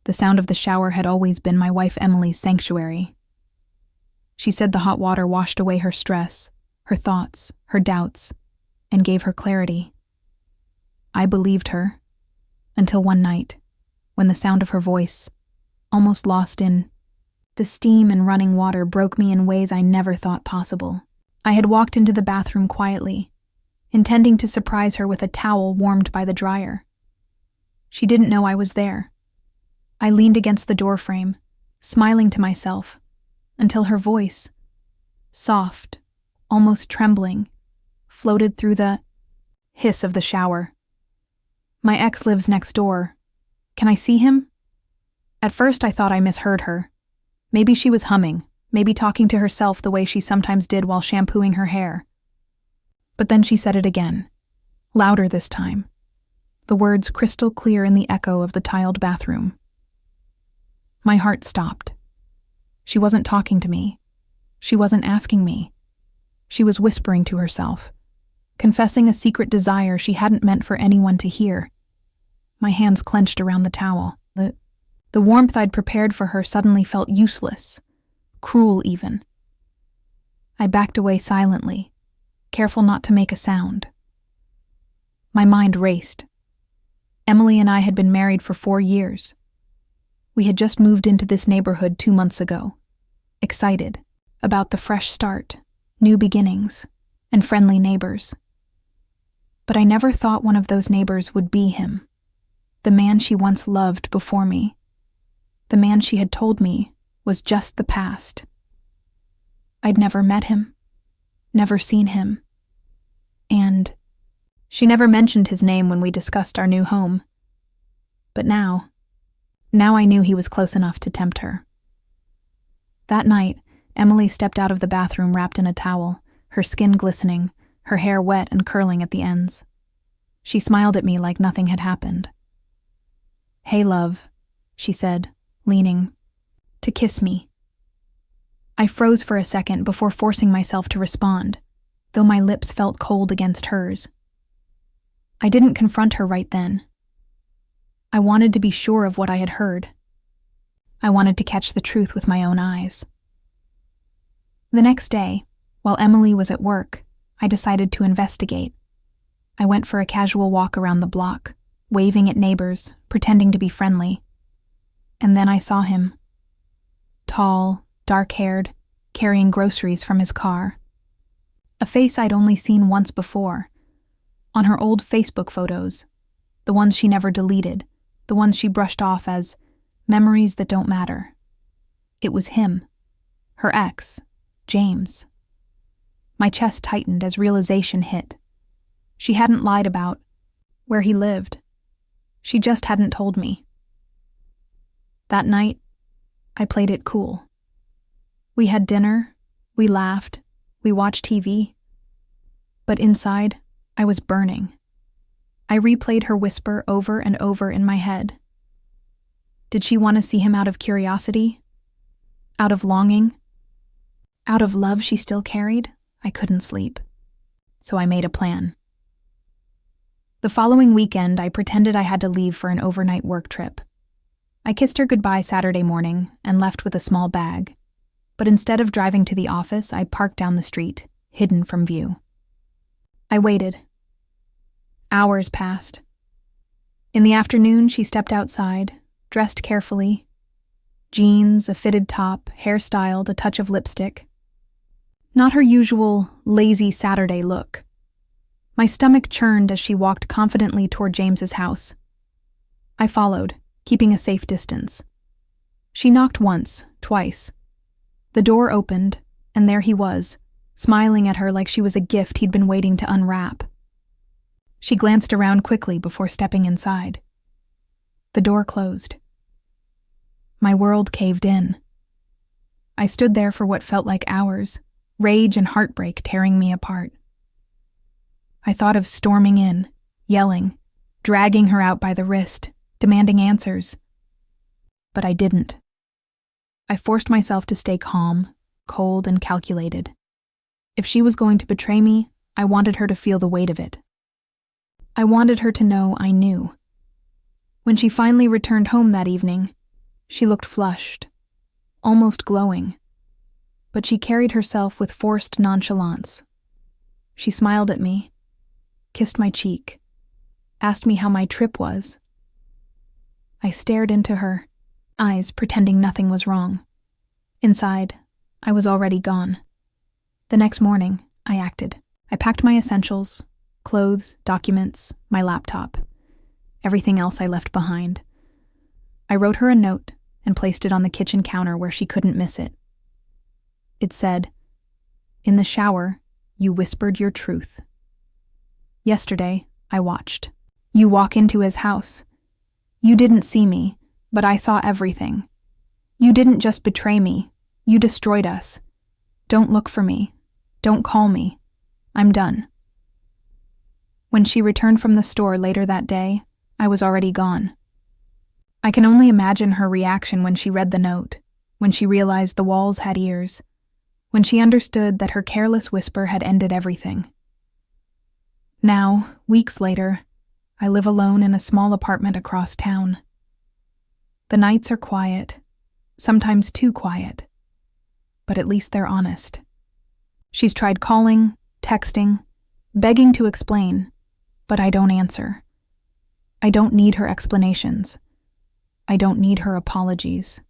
The sound of the shower had always been my wife Emily's sanctuary. She said the hot water washed away her stress, her thoughts, her doubts, and gave her clarity. I believed her, until one night, when the sound of her voice, almost lost in the steam and running water, broke me in ways I never thought possible. I had walked into the bathroom quietly, intending to surprise her with a towel warmed by the dryer. She didn't know I was there. I leaned against the doorframe, smiling to myself, until her voice, soft, almost trembling, floated through the hiss of the shower. "My ex lives next door. Can I see him?" At first I thought I misheard her. Maybe she was humming, maybe talking to herself the way she sometimes did while shampooing her hair. But then she said it again, louder this time, the words crystal clear in the echo of the tiled bathroom. My heart stopped. She wasn't talking to me. She wasn't asking me. She was whispering to herself, confessing a secret desire she hadn't meant for anyone to hear. My hands clenched around the towel. The warmth I'd prepared for her suddenly felt useless, cruel even. I backed away silently, careful not to make a sound. My mind raced. Emily and I had been married for 4 years. We had just moved into this neighborhood 2 months ago, excited about the fresh start, new beginnings, and friendly neighbors. But I never thought one of those neighbors would be him, the man she once loved before me, the man she had told me was just the past. I'd never met him, never seen him, and she never mentioned his name when we discussed our new home. But now I knew he was close enough to tempt her. That night, Emily stepped out of the bathroom wrapped in a towel, her skin glistening, her hair wet and curling at the ends. She smiled at me like nothing had happened. "Hey, love," she said, leaning to kiss me. I froze for a second before forcing myself to respond, though my lips felt cold against hers. I didn't confront her right then. I wanted to be sure of what I had heard. I wanted to catch the truth with my own eyes. The next day, while Emily was at work, I decided to investigate. I went for a casual walk around the block, waving at neighbors, pretending to be friendly. And then I saw him. Tall, dark-haired, carrying groceries from his car. A face I'd only seen once before, on her old Facebook photos, the ones she never deleted, the ones she brushed off as memories that don't matter. It was him, her ex, James. My chest tightened as realization hit. She hadn't lied about where he lived. She just hadn't told me. That night, I played it cool. We had dinner, we laughed, we watched TV. But inside, I was burning. I replayed her whisper over and over in my head. Did she want to see him out of curiosity? Out of longing? Out of love she still carried? I couldn't sleep. So I made a plan. The following weekend, I pretended I had to leave for an overnight work trip. I kissed her goodbye Saturday morning and left with a small bag. But instead of driving to the office, I parked down the street, hidden from view. I waited. Hours passed. In the afternoon, she stepped outside, dressed carefully. Jeans, a fitted top, hairstyled, a touch of lipstick. Not her usual lazy Saturday look. My stomach churned as she walked confidently toward James's house. I followed, keeping a safe distance. She knocked once, twice. The door opened, and there he was, smiling at her like she was a gift he'd been waiting to unwrap. She glanced around quickly before stepping inside. The door closed. My world caved in. I stood there for what felt like hours, rage and heartbreak tearing me apart. I thought of storming in, yelling, dragging her out by the wrist, demanding answers. But I didn't. I forced myself to stay calm, cold, and calculated. If she was going to betray me, I wanted her to feel the weight of it. I wanted her to know I knew. When she finally returned home that evening, She looked flushed, almost glowing, but she carried herself with forced nonchalance. She smiled at me, kissed my cheek, asked me how my trip was. I stared into her eyes, pretending nothing was wrong. Inside, I was already gone. The next morning, I acted. I packed my essentials, clothes, documents, my laptop. Everything else I left behind. I wrote her a note and placed it on the kitchen counter where she couldn't miss it. It said, "In the shower, you whispered your truth. Yesterday, I watched you walk into his house. You didn't see me, but I saw everything. You didn't just betray me, you destroyed us. Don't look for me. Don't call me. I'm done." When she returned from the store later that day, I was already gone. I can only imagine her reaction when she read the note, when she realized the walls had ears, when she understood that her careless whisper had ended everything. Now, weeks later, I live alone in a small apartment across town. The nights are quiet, sometimes too quiet, but at least they're honest. She's tried calling, texting, begging to explain, but I don't answer. I don't need her explanations. I don't need her apologies.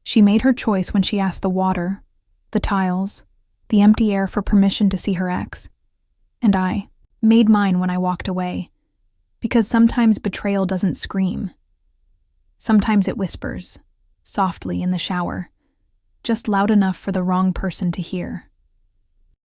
She made her choice when she asked the water, the tiles, the empty air for permission to see her ex. And I made mine when I walked away, because sometimes betrayal doesn't scream. Sometimes it whispers, softly in the shower, just loud enough for the wrong person to hear.